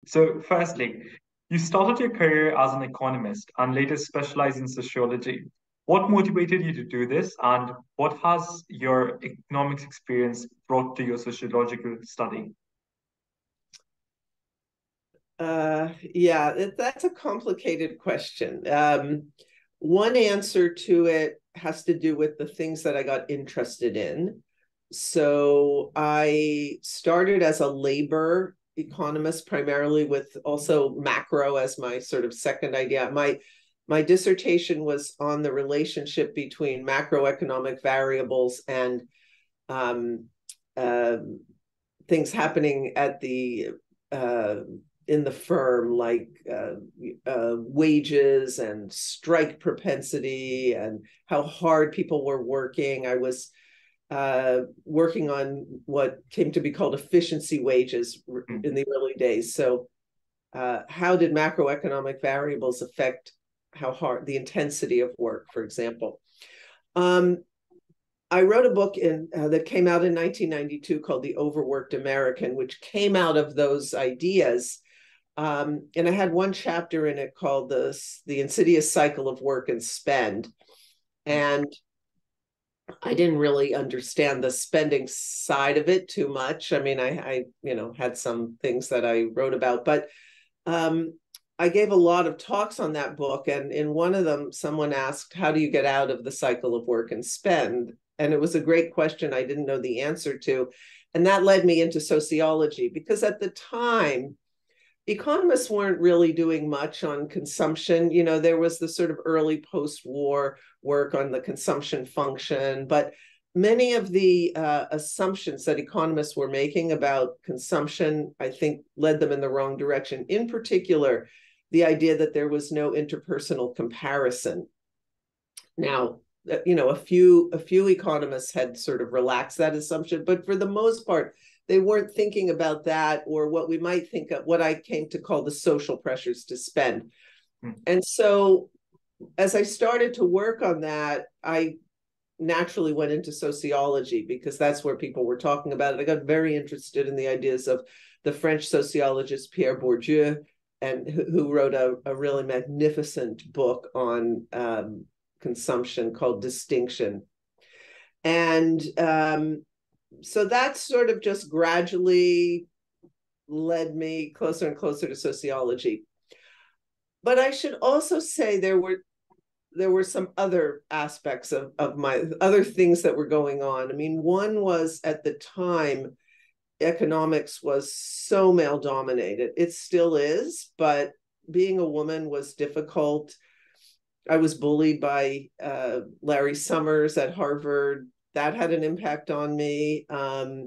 So, firstly, you started your career as an economist and later specialized in sociology. What motivated you to do this, and what has your economics experience brought to your sociological study? Yeah, that's a complicated question. One answer to it has to do with the things that I got interested in. So I started as a labor economist, primarily with also macro as my sort of second idea. My dissertation was on the relationship between macroeconomic variables and um, uh, things happening at the uh, in the firm, like wages and strike propensity and how hard people were working. I was working on what came to be called efficiency wages in the early days. So, how did macroeconomic variables affect how hard the intensity of work, for example? Um, I wrote a book that came out in 1992 called The Overworked American, which came out of those ideas. And I had one chapter in it called the Insidious Cycle of Work and Spend. And I didn't really understand the spending side of it too much. I mean, I had some things that I wrote about, but I gave a lot of talks on that book. And in one of them, someone asked, how do you get out of the cycle of work and spend? And it was a great question I didn't know the answer to. And that led me into sociology, because at the time, economists weren't really doing much on consumption. There was the sort of early post-war work on the consumption function, but many of the assumptions that economists were making about consumption, I think, led them in the wrong direction. In particular, the idea that there was no interpersonal comparison. Now, a few economists had sort of relaxed that assumption, but for the most part, they weren't thinking about that, or what we might think of, what I came to call the social pressures to spend. And so as I started to work on that, I naturally went into sociology, because that's where people were talking about it. I got very interested in the ideas of the French sociologist Pierre Bourdieu, and who wrote a really magnificent book on consumption called Distinction. And so that sort of just gradually led me closer and closer to sociology. But I should also say there were some other aspects of my other things that were going on. I mean, one was, at the time, economics was so male dominated. It still is, but being a woman was difficult. I was bullied by Larry Summers at Harvard. That had an impact on me. So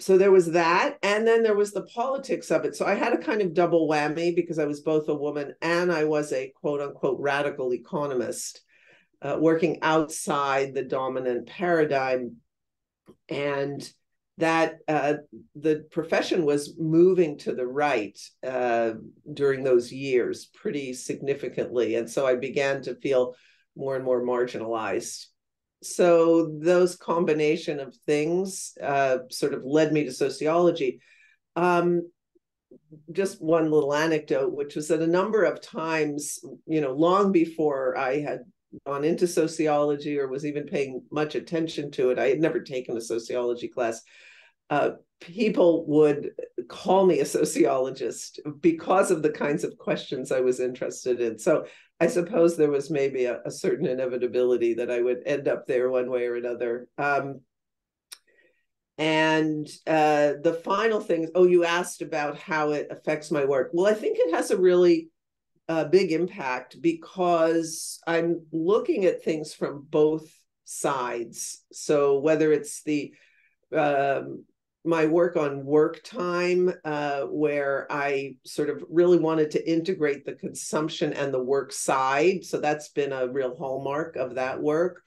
there was that. And then there was the politics of it. So I had a kind of double whammy, because I was both a woman and I was a quote unquote radical economist, working outside the dominant paradigm. And that the profession was moving to the right during those years pretty significantly. And so I began to feel more and more marginalized. So those combination of things sort of led me to sociology. Just one little anecdote, which was that a number of times, long before I had gone into sociology or was even paying much attention to it, I had never taken a sociology class. People would call me a sociologist because of the kinds of questions I was interested in. So I suppose there was maybe a certain inevitability that I would end up there one way or another. And the final thing, you asked about how it affects my work. Well, I think it has a really big impact, because I'm looking at things from both sides. So whether it's my work on work time, where I sort of really wanted to integrate the consumption and the work side. So that's been a real hallmark of that work.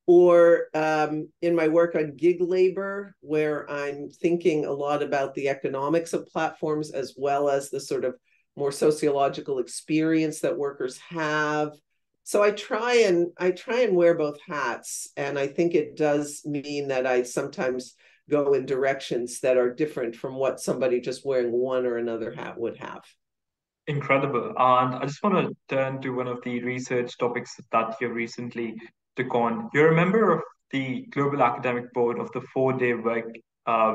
Or in my work on gig labor, where I'm thinking a lot about the economics of platforms, as well as the sort of more sociological experience that workers have. So I try and wear both hats. And I think it does mean that I sometimes go in directions that are different from what somebody just wearing one or another hat would have. Incredible. And I just want to turn to one of the research topics that you recently took on. You're a member of the Global Academic Board of the 4-Day Work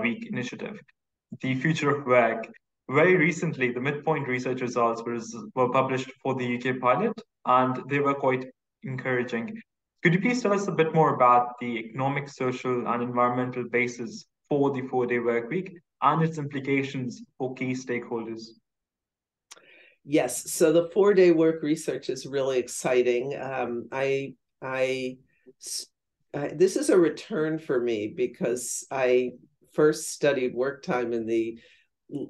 Week Initiative, the future of work. Very recently, the midpoint research results were published for the UK pilot, and they were quite encouraging. Could you please tell us a bit more about the economic, social, and environmental basis for the 4-Day Work Week and its implications for key stakeholders? Yes, so the 4-day work research is really exciting. This is a return for me because I first studied work time in the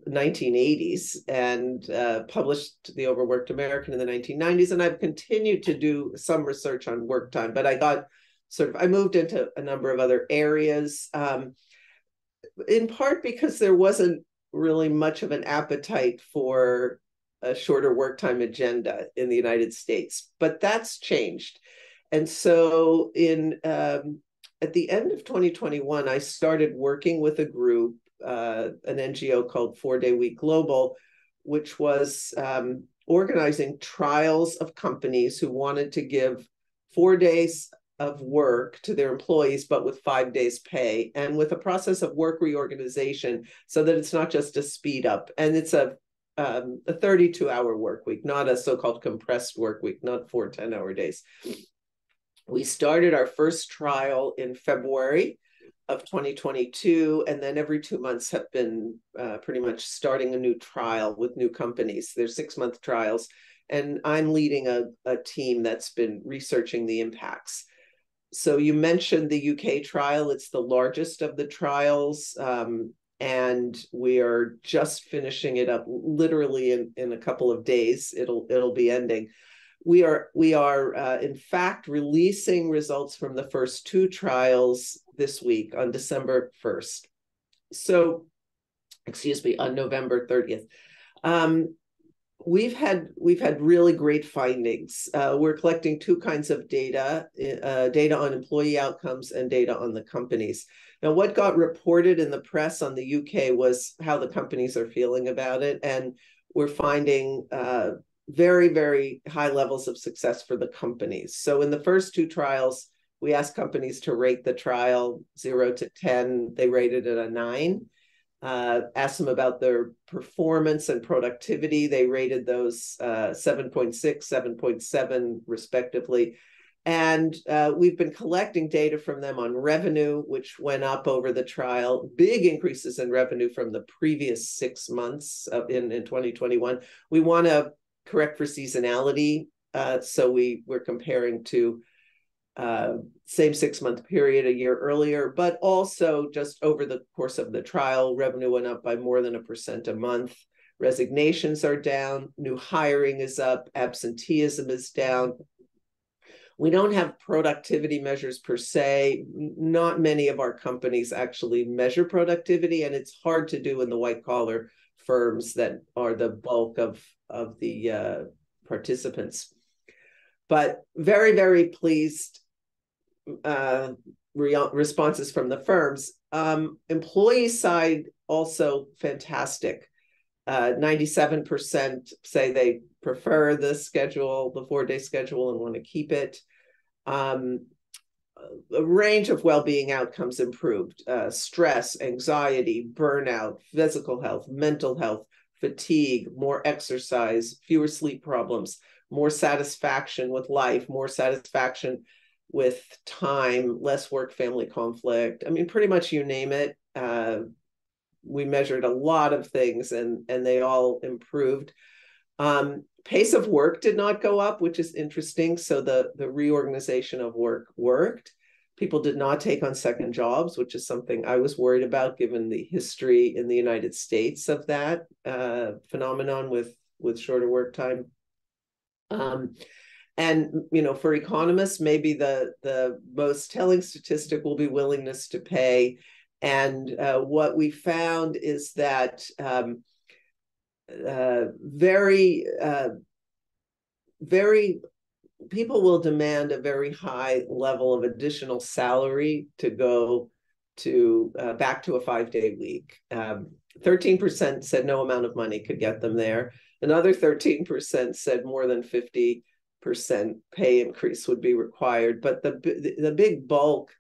1980s and published the Overworked American in the 1990s, and I've continued to do some research on work time, but I moved into a number of other areas, in part because there wasn't really much of an appetite for a shorter work time agenda in the United States, but that's changed. And so at the end of 2021, I started working with a group, an NGO called 4-Day Week Global, which was organizing trials of companies who wanted to give 4 days of work to their employees, but with 5 days pay and with a process of work reorganization so that it's not just a speed up. And it's a 32-hour work week, not a so-called compressed work week, not 4 10-hour days. We started our first trial in February of 2022, and then every 2 months have been pretty much starting a new trial with new companies. They're 6-month trials, and I'm leading a team that's been researching the impacts. So you mentioned the UK trial. It's the largest of the trials. And we are just finishing it up literally in a couple of days. It'll be ending. We are in fact releasing results from the first 2 trials this week on December 1st. So, on November 30th. We've had really great findings. We're collecting 2 kinds of data, data on employee outcomes and data on the companies. Now, what got reported in the press on the UK was how the companies are feeling about it. And we're finding very, very high levels of success for the companies. So in the first 2 trials, we asked companies to rate the trial 0 to 10. They rated it a 9. Asked them about their performance and productivity. They rated those 7.6, 7.7 respectively. And we've been collecting data from them on revenue, which went up over the trial, big increases in revenue from the previous 6 months in 2021. We want to correct for seasonality. So we're comparing to same 6-month period a year earlier, but also just over the course of the trial, revenue went up by more than 1% a month. Resignations are down, new hiring is up, absenteeism is down. We don't have productivity measures per se. Not many of our companies actually measure productivity, and it's hard to do in the white collar firms that are the bulk of the participants. But very, very pleased responses from the firms. Employee side, also fantastic. 97% say they prefer the schedule, the 4-day schedule, and want to keep it. A range of well-being outcomes improved. Stress, anxiety, burnout, physical health, mental health, fatigue, more exercise, fewer sleep problems, more satisfaction with life, more satisfaction with time, less work-family conflict. I mean, pretty much you name it. We measured a lot of things and they all improved. Pace of work did not go up, which is interesting. So the reorganization of work worked. People did not take on second jobs, which is something I was worried about given the history in the United States of that phenomenon with shorter work time. And, for economists, maybe the most telling statistic will be willingness to pay. And what we found is that people will demand a very high level of additional salary to go to back to a 5-day week. 13% said no amount of money could get them there. Another 13% said more than 50% pay increase would be required. But the big bulk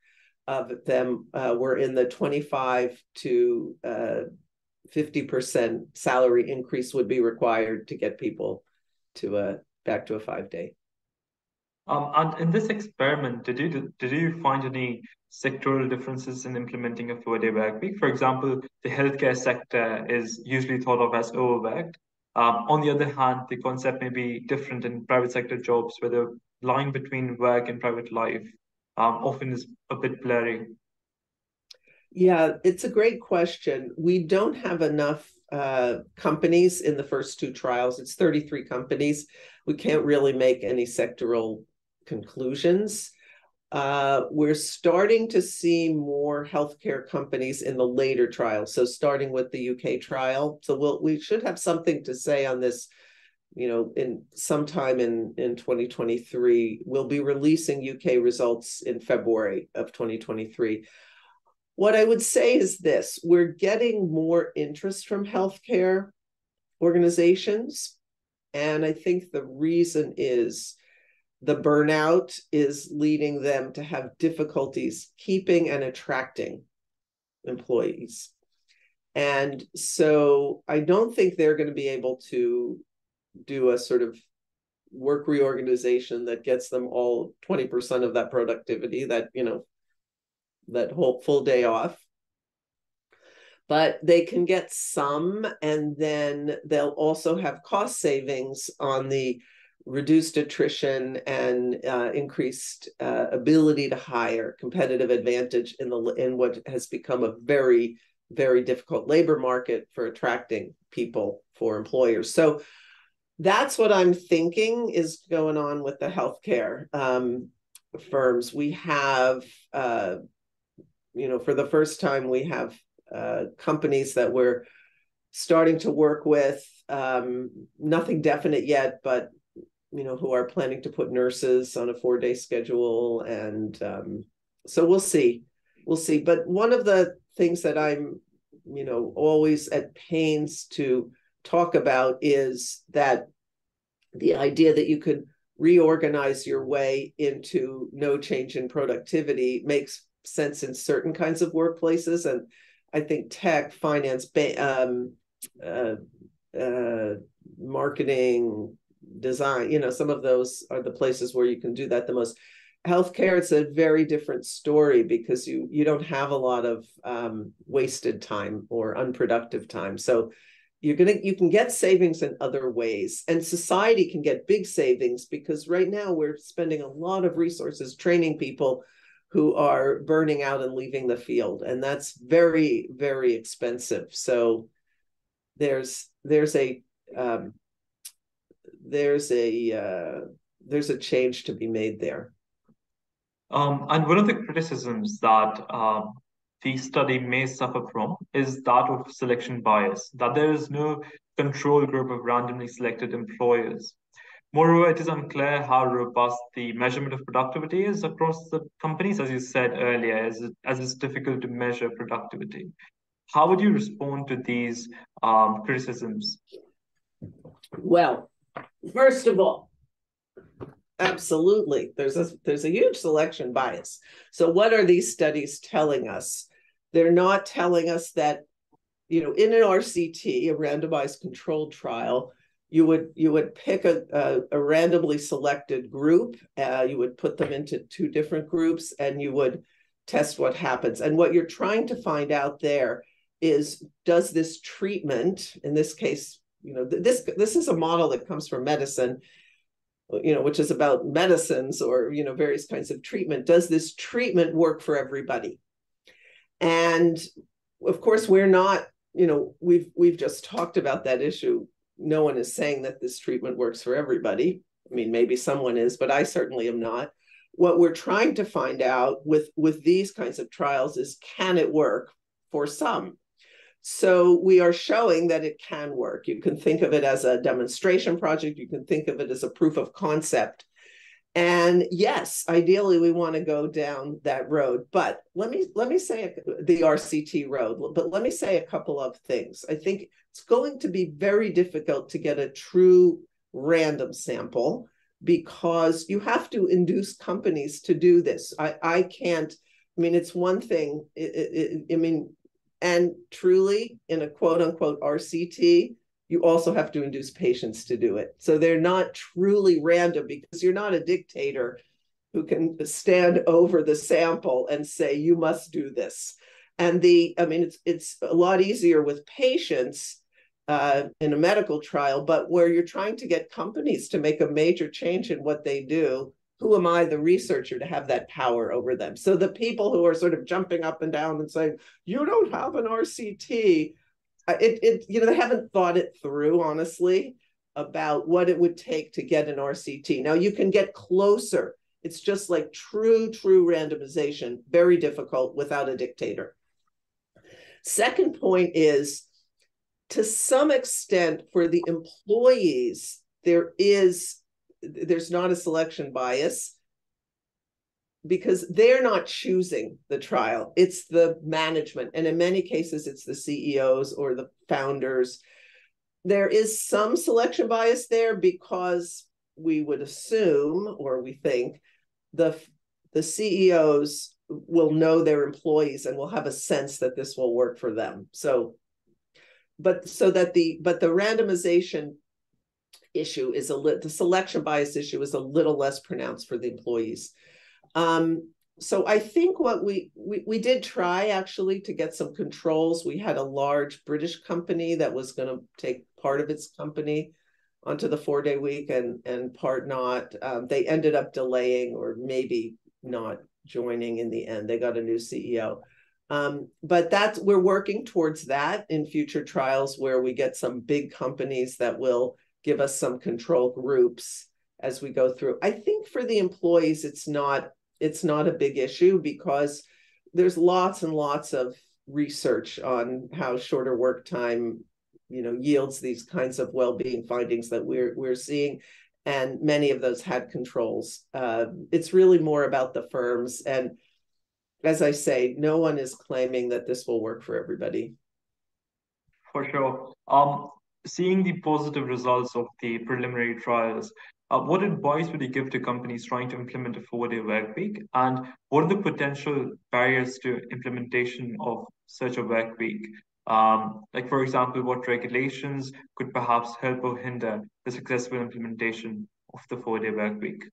of them were in the 25 to 50% salary increase would be required to get people to back to a 5-day. And in this experiment, did you find any sectoral differences in implementing a 4-day work week? For example, the healthcare sector is usually thought of as overworked. On the other hand, the concept may be different in private sector jobs, where the line between work and private life often is a bit blurry. Yeah, it's a great question. We don't have enough companies in the first two trials. It's 33 companies. We can't really make any sectoral conclusions. We're starting to see more healthcare companies in the later trials. So starting with the UK trial. So we should have something to say on this, in sometime in 2023. We'll be releasing UK results in February of 2023. What I would say is this: we're getting more interest from healthcare organizations. And I think the reason is the burnout is leading them to have difficulties keeping and attracting employees. And so I don't think they're going to be able to do a sort of work reorganization that gets them all 20% of that productivity, that whole full day off. But they can get some, and then they'll also have cost savings on the reduced attrition and increased ability to hire, competitive advantage in what has become a very, very difficult labor market for attracting people for employers. So that's what I'm thinking is going on with the healthcare firms. We have, for the first time, we have companies that we're starting to work with, nothing definite yet, but who are planning to put nurses on a 4-day schedule. And so we'll see. But one of the things that I'm, always at pains to talk about is that the idea that you could reorganize your way into no change in productivity makes sense in certain kinds of workplaces. And I think tech, finance, marketing, design, some of those are the places where you can do that the most. Healthcare, it's a very different story because you don't have a lot of wasted time or unproductive time. So you can get savings in other ways, and society can get big savings because right now we're spending a lot of resources training people who are burning out and leaving the field, and that's very, very expensive. So there's a change to be made there. And one of the criticisms that the study may suffer from is that of selection bias, that there is no control group of randomly selected employers. Moreover, it is unclear how robust the measurement of productivity is across the companies, as you said earlier, as it's difficult to measure productivity. How would you respond to these criticisms? Well, first of all, absolutely, there's a huge selection bias. So what are these studies telling us? They're not telling us that, in an RCT, a randomized controlled trial, you would pick a randomly selected group, you would put them into two different groups, and you would test what happens. And what you're trying to find out there is, does this treatment, in this case, this is a model that comes from medicine, which is about medicines or, various kinds of treatment. Does this treatment work for everybody? And of course, we're not, we've just talked about that issue. No one is saying that this treatment works for everybody. I mean, maybe someone is, but I certainly am not. What we're trying to find out with these kinds of trials is, can it work for some? So we are showing that it can work. You can think of it as a demonstration project. You can think of it as a proof of concept. And yes, ideally we want to go down that road. But let me say the RCT road. But let me say a couple of things. I think it's going to be very difficult to get a true random sample because you have to induce companies to do this. I can't. I mean, it's one thing. I mean, and truly, in a quote unquote RCT, you also have to induce patients to do it. So they're not truly random because you're not a dictator who can stand over the sample and say, you must do this. And it's a lot easier with patients in a medical trial, but where you're trying to get companies to make a major change in what they do, who am I, the researcher, to have that power over them? So the people who are sort of jumping up and down and saying, you don't have an RCT, they haven't thought it through, honestly, about what it would take to get an RCT. Now you can get closer. It's just like true randomization, very difficult without a dictator. Second point is, to some extent, for the employees, there's not a selection bias because they're not choosing the trial. It's the management. And in many cases, it's the CEOs or the founders. There is some selection bias there because we would assume, or we think, the CEOs will know their employees and will have a sense that this will work for them. But the randomization issue is the selection bias issue is a little less pronounced for the employees. So I think what we did try actually to get some controls. We had a large British company that was going to take part of its company onto the 4-day week and part not. They ended up delaying or maybe not joining in the end. They got a new CEO. But we're working towards that in future trials where we get some big companies that will give us some control groups as we go through. I think for the employees, it's not a big issue because there's lots and lots of research on how shorter work time, yields these kinds of well-being findings that we're seeing. And many of those had controls. It's really more about the firms. And as I say, no one is claiming that this will work for everybody. For sure. Seeing the positive results of the preliminary trials, what advice would you give to companies trying to implement a 4-day work week? And what are the potential barriers to implementation of such a work week? Like, for example, what regulations could perhaps help or hinder the successful implementation of the 4-day work week?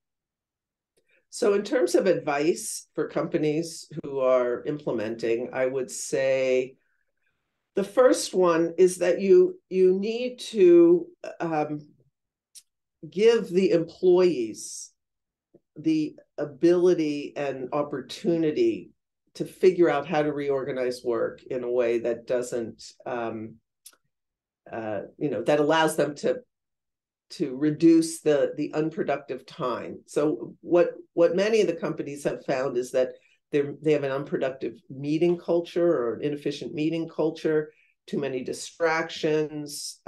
So in terms of advice for companies who are implementing, I would say the first one is that you need to give the employees the ability and opportunity to figure out how to reorganize work in a way that doesn't, that allows them to reduce the unproductive time. So what many of the companies have found is that they have an unproductive meeting culture or an inefficient meeting culture, too many distractions.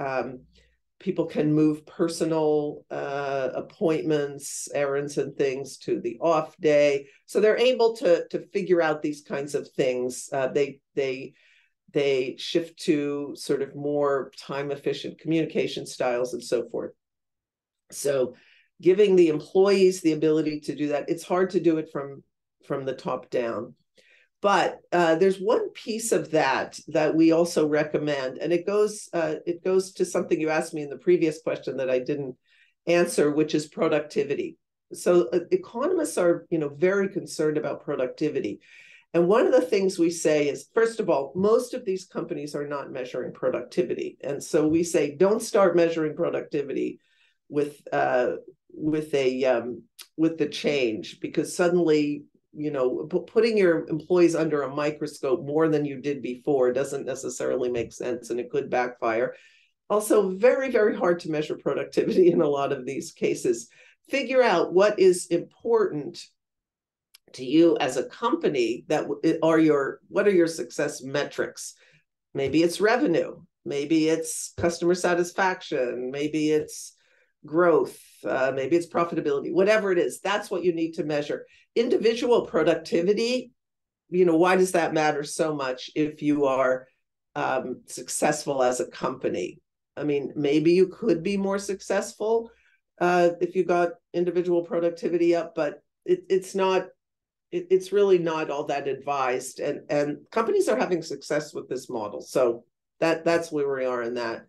People can move personal appointments, errands and things to the off day. So they're able to figure out these kinds of things. They shift to sort of more time efficient communication styles and so forth. So giving the employees the ability to do that, it's hard to do it from the top down. But there's one piece of that we also recommend, and it goes to something you asked me in the previous question that I didn't answer, which is productivity. So economists are, very concerned about productivity. And one of the things we say is, first of all, most of these companies are not measuring productivity. And so we say, don't start measuring productivity with the change, because suddenly, putting your employees under a microscope more than you did before doesn't necessarily make sense, and it could backfire. Also, very, very hard to measure productivity in a lot of these cases. Figure out what is important to you as a company. What are your success metrics? Maybe it's revenue, maybe it's customer satisfaction, maybe it's growth, maybe it's profitability, whatever it is, that's what you need to measure. Individual productivity, why does that matter so much if you are successful as a company? I mean, maybe you could be more successful if you got individual productivity up, but it's really not all that advised. And companies are having success with this model. So that's where we are in that.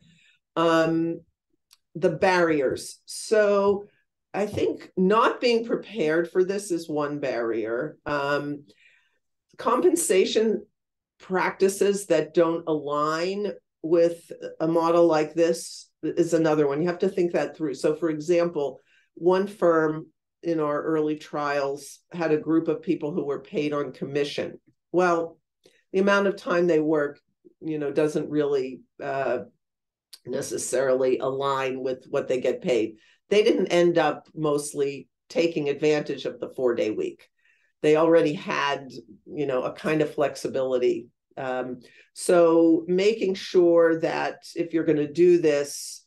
The barriers. So I think not being prepared for this is one barrier. Compensation practices that don't align with a model like this is another one. You have to think that through. So for example, one firm in our early trials had a group of people who were paid on commission. Well, the amount of time they work, doesn't really necessarily align with what they get paid. They didn't end up mostly taking advantage of the 4-day week. They already had, a kind of flexibility. So making sure that if you're going to do this,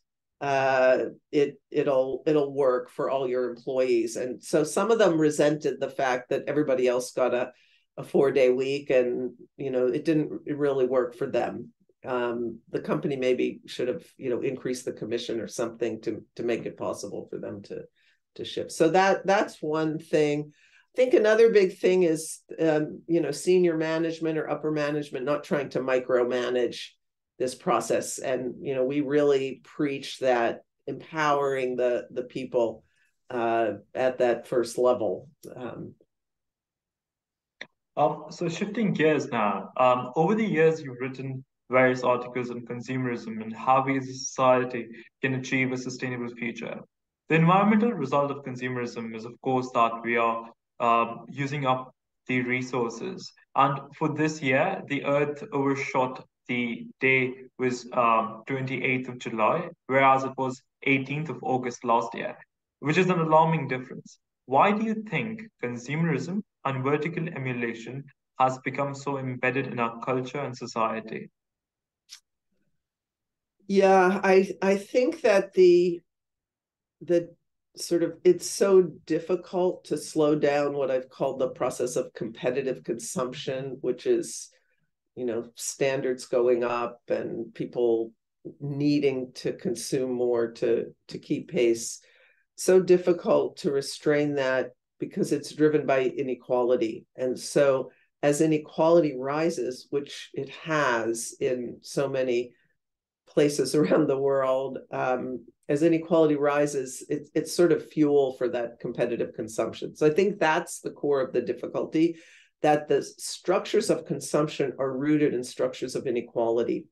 it'll work for all your employees. And so some of them resented the fact that everybody else got a 4-day week, and it didn't really work for them. The company maybe should have increased the commission or something to make it possible for them to shift. So that's one thing. I think another big thing is senior management or upper management not trying to micromanage this process. And we really preach that empowering the people at that first level. So shifting gears now, over the years you've written various articles on consumerism and how we as a society can achieve a sustainable future. The environmental result of consumerism is, of course, that we are using up the resources. And for this year, the Earth overshot the day was 28th of July, whereas it was 18th of August last year, which is an alarming difference. Why do you think consumerism and vertical emulation has become so embedded in our culture and society? Yeah, I think that the sort of, it's so difficult to slow down what I've called the process of competitive consumption, which is, standards going up and people needing to consume more to keep pace. So difficult to restrain that because it's driven by inequality. And so as inequality rises, which it has in so many places around the world, as inequality rises, it's sort of fuel for that competitive consumption. So I think that's the core of the difficulty, that the structures of consumption are rooted in structures of inequality.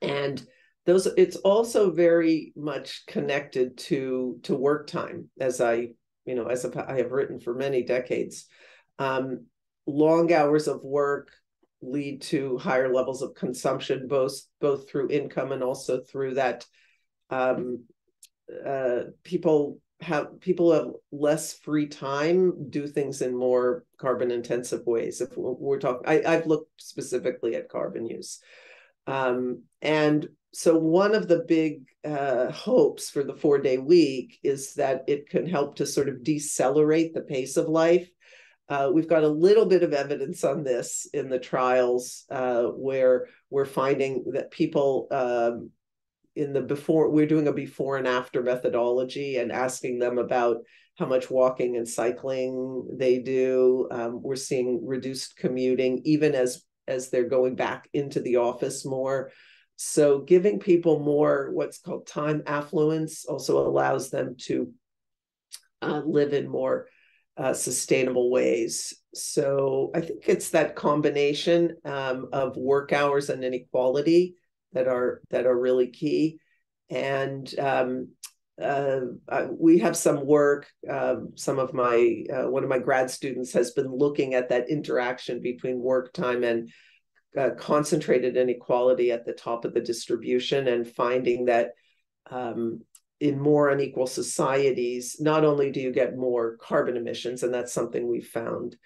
And it's also very much connected to work time, as I have written for many decades. Long hours of work lead to higher levels of consumption, both through income and also through that people have less free time, do things in more carbon intensive ways. If we're talking, I've looked specifically at carbon use. And so one of the big hopes for the 4-day week is that it can help to sort of decelerate the pace of life. We've got a little bit of evidence on this in the trials where we're finding that people we're doing a before and after methodology and asking them about how much walking and cycling they do. We're seeing reduced commuting, even as they're going back into the office more. So giving people more what's called time affluence also allows them to live in more sustainable ways. So I think it's that combination of work hours and inequality that are really key. And we have some work. One of my grad students has been looking at that interaction between work time and concentrated inequality at the top of the distribution, and finding that in more unequal societies, not only do you get more carbon emissions, and that's something we've found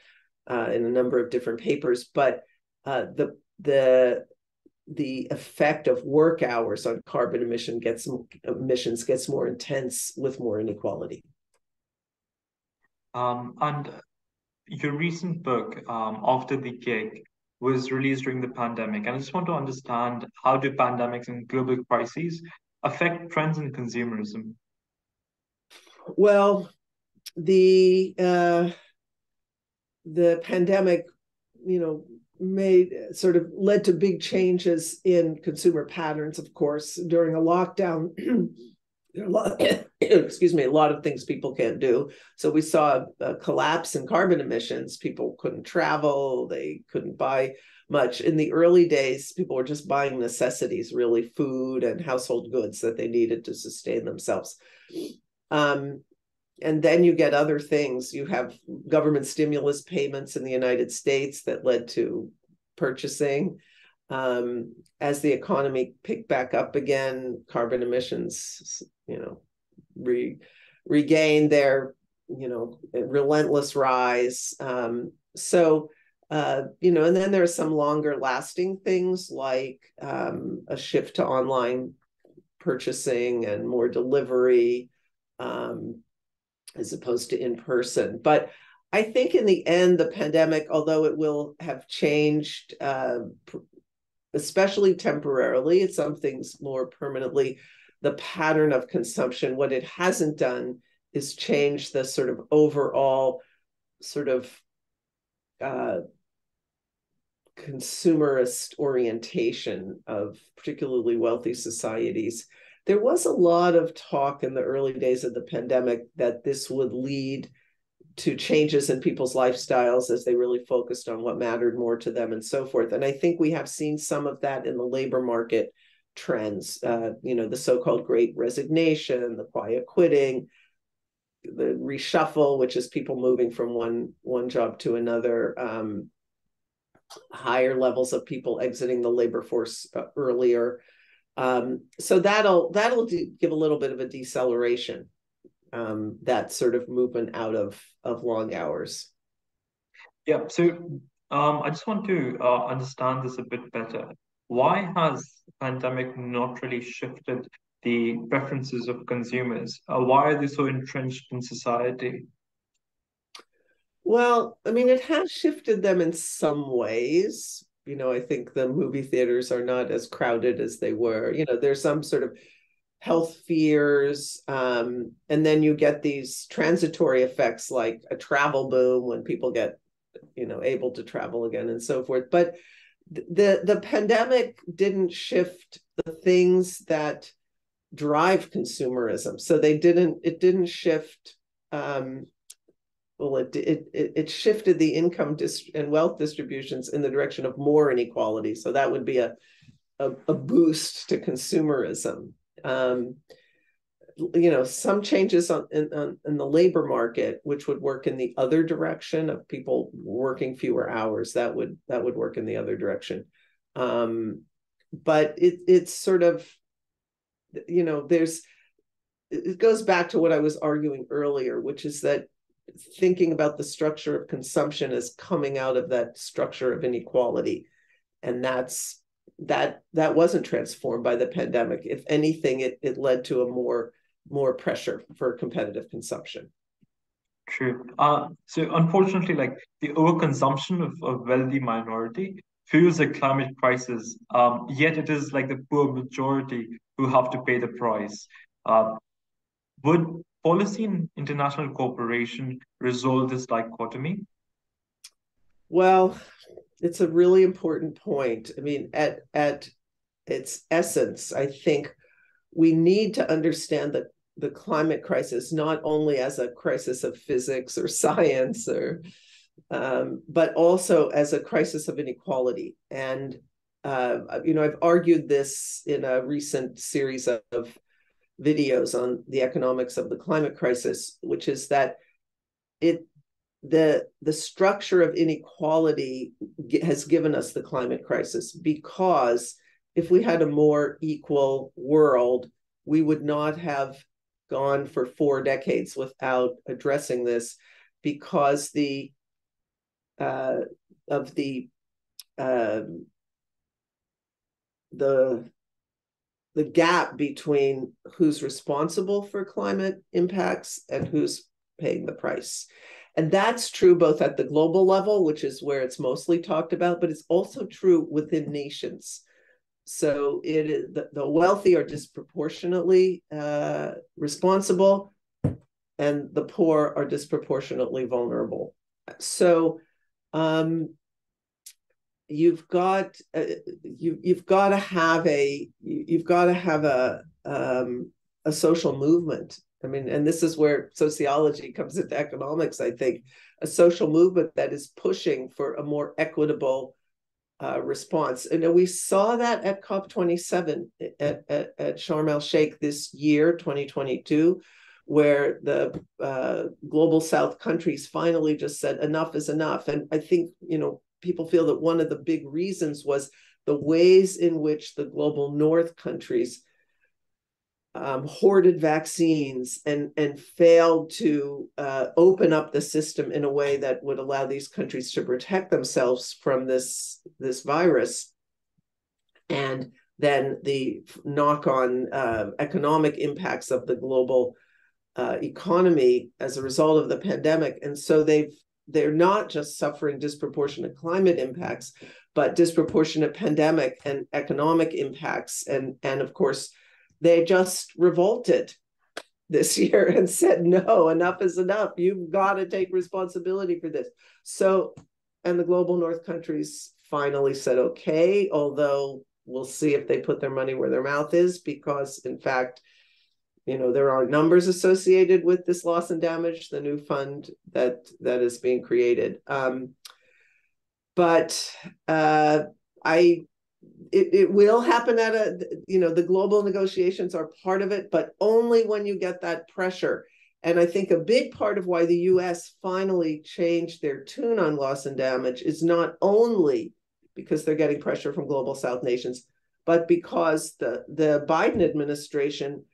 in a number of different papers, but the the effect of work hours on carbon emissions gets more intense with more inequality. And your recent book, After the Gig, was released during the pandemic. And I just want to understand, how do pandemics and global crises affect trends in consumerism? Well, the pandemic, led to big changes in consumer patterns. Of course, during a lockdown, a lot of things people can't do. So we saw a collapse in carbon emissions. People couldn't travel, they couldn't buy much. In the early days, people were just buying necessities, really food and household goods that they needed to sustain themselves. And then you get other things. You have government stimulus payments in the United States that led to purchasing. As the economy picked back up again, carbon emissions, regained their, relentless rise. And then there are some longer lasting things like a shift to online purchasing and more delivery, as opposed to in person. But I think in the end, the pandemic, although it will have changed, especially temporarily, it's some things more permanently, the pattern of consumption, what it hasn't done is change the sort of overall sort of consumerist orientation of particularly wealthy societies. There was a lot of talk in the early days of the pandemic that this would lead to changes in people's lifestyles as they really focused on what mattered more to them and so forth. And I think we have seen some of that in the labor market trends, the so-called great resignation, the quiet quitting, the reshuffle, which is people moving from one job to another, higher levels of people exiting the labor force earlier. So that'll give a little bit of a deceleration, that sort of movement out of long hours. Yeah, so I just want to understand this a bit better. Why has the pandemic not really shifted the preferences of consumers? Why are they so entrenched in society? Well, I mean, it has shifted them in some ways. I think the movie theaters are not as crowded as they were. There's some sort of health fears. And then you get these transitory effects like a travel boom when people get, able to travel again and so forth. But the pandemic didn't shift the things that drive consumerism. So it didn't shift, it shifted the income and wealth distributions in the direction of more inequality. So that would be a boost to consumerism. Some changes in the labor market, which would work in the other direction of people working fewer hours, that would work in the other direction. But it's sort of, it goes back to what I was arguing earlier, which is that thinking about the structure of consumption as coming out of that structure of inequality, and that wasn't transformed by the pandemic. If anything, it led to a more pressure for competitive consumption. True. So unfortunately, like the overconsumption of a wealthy minority fuels a climate crisis. Yet it is like the poor majority who have to pay the price. Would policy and international cooperation resolve this dichotomy? Well, it's a really important point. I mean, at its essence, I think we need to understand that the climate crisis not only as a crisis of physics or science, but also as a crisis of inequality. And I've argued this in a recent series of videos on the economics of the climate crisis, which is that the structure of inequality has given us the climate crisis, because if we had a more equal world, we would not have gone for 4 decades without addressing this, because of the the gap between who's responsible for climate impacts and who's paying the price. And that's true both at the global level, which is where it's mostly talked about, but it's also true within nations. So the wealthy are disproportionately responsible, and the poor are disproportionately vulnerable. So you've got to have a social movement. I mean, and this is where sociology comes into economics, I think, a social movement that is pushing for a more equitable response. And we saw that at COP27 at Sharm el-Sheikh this year, 2022, where the global South countries finally just said enough is enough. And I think, people feel that one of the big reasons was the ways in which the global North countries hoarded vaccines and failed to open up the system in a way that would allow these countries to protect themselves from this virus. And then the knock-on economic impacts of the global economy as a result of the pandemic. And so they're not just suffering disproportionate climate impacts, but disproportionate pandemic and economic impacts. And of course, they just revolted this year and said, no, enough is enough. You've got to take responsibility for this. So, and the global North countries finally said, okay, although we'll see if they put their money where their mouth is, because in fact, there are numbers associated with this loss and damage, the new fund that is being created. But it will happen at the global negotiations are part of it, but only when you get that pressure. And I think a big part of why the US finally changed their tune on loss and damage is not only because they're getting pressure from global South nations, but because the Biden administration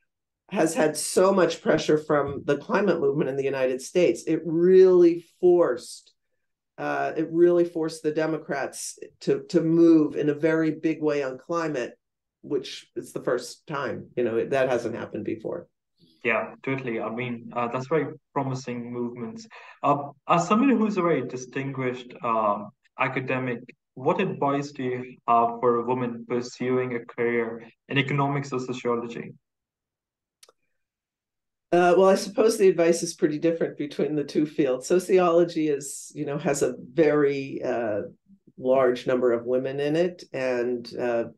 has had so much pressure from the climate movement in the United States. It really forced the Democrats to move in a very big way on climate, which is the first time, that hasn't happened before. Yeah, totally. I mean, that's very promising movements. As someone who's a very distinguished academic, what advice do you have for a woman pursuing a career in economics or sociology? Well, I suppose the advice is pretty different between the two fields. Sociology has a very large number of women in it, and I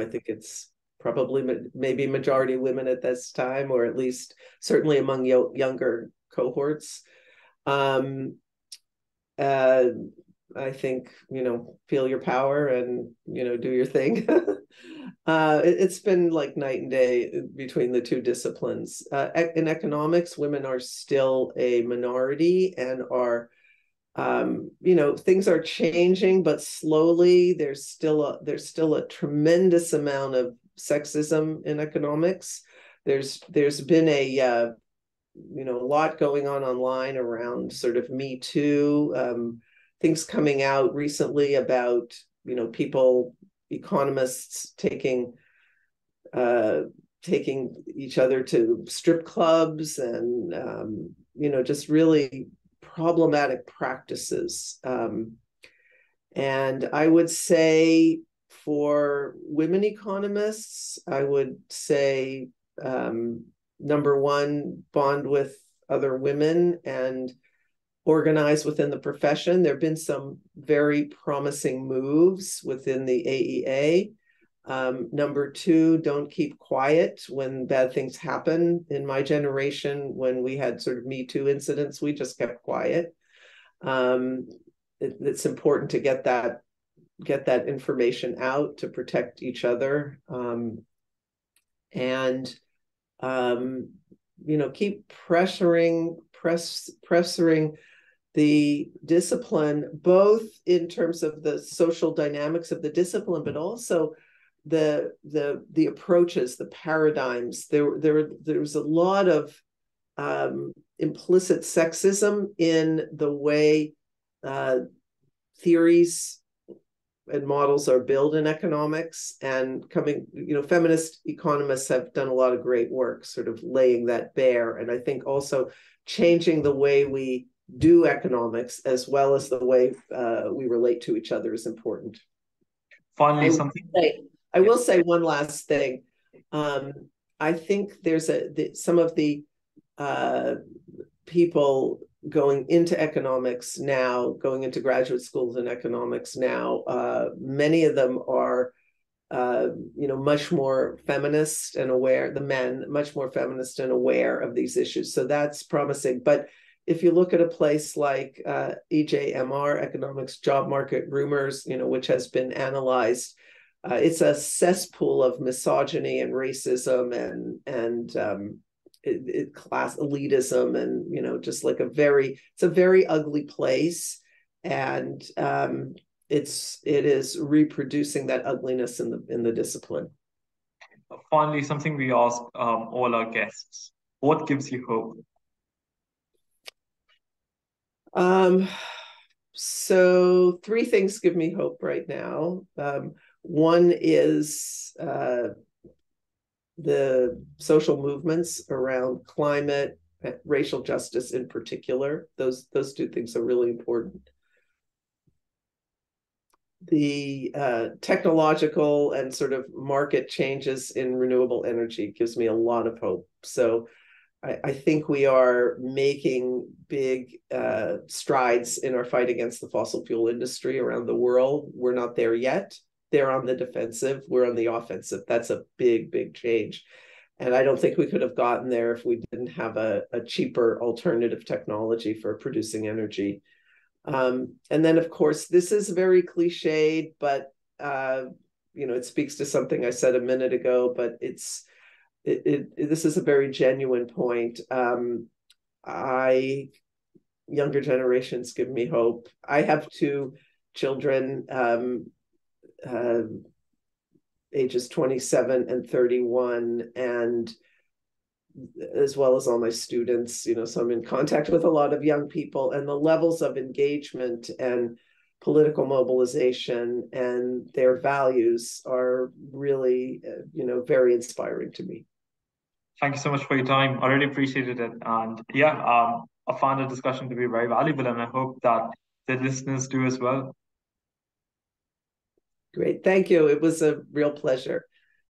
think it's probably maybe majority women at this time, or at least certainly among younger cohorts. I think, feel your power and, do your thing. It's been like night and day between the two disciplines. In economics, women are still a minority and are, things are changing, but slowly. There's still a tremendous amount of sexism in economics. There's been a lot going on online around sort of Me Too, things coming out recently about economists taking each other to strip clubs and just really problematic practices. And I would say for women economists, I would say number one, bond with other women and organize within the profession. There have been some very promising moves within the AEA. Number two, don't keep quiet when bad things happen. In my generation, when we had sort of Me Too incidents, we just kept quiet. It's important to get that information out to protect each other. Keep pressuring the discipline, both in terms of the social dynamics of the discipline, but also the approaches, the paradigms. There was a lot of implicit sexism in the way theories and models are built in economics, and feminist economists have done a lot of great work sort of laying that bare. And I think also changing the way we do economics as well as the way we relate to each other is important. Finally, I will say one last thing. I think there's some of the people going into economics now, going into graduate schools in economics now, many of them are, much more feminist and aware, the men, much more feminist and aware of these issues. So that's promising. But if you look at a place like EJMR, Economics Job Market Rumors, which has been analyzed, it's a cesspool of misogyny and racism and class elitism, and just like it's a very ugly place, and it is reproducing that ugliness in the discipline. Finally, something we ask all our guests: what gives you hope? So 3 things give me hope right now. One is the social movements around climate, racial justice in particular. Those 2 things are really important. The technological and sort of market changes in renewable energy gives me a lot of hope. So I think we are making big strides in our fight against the fossil fuel industry around the world. We're not there yet. They're on the defensive. We're on the offensive. That's a big, big change. And I don't think we could have gotten there if we didn't have a cheaper alternative technology for producing energy. And then, of course, this is very cliched, but it speaks to something I said a minute ago, but this is a very genuine point. Younger generations give me hope. I have 2 children, ages 27 and 31, and as well as all my students, so I'm in contact with a lot of young people, and the levels of engagement and political mobilization and their values are really, very inspiring to me. Thank you so much for your time. I really appreciated it. And yeah, I found the discussion to be very valuable, and I hope that the listeners do as well. Great. Thank you. It was a real pleasure.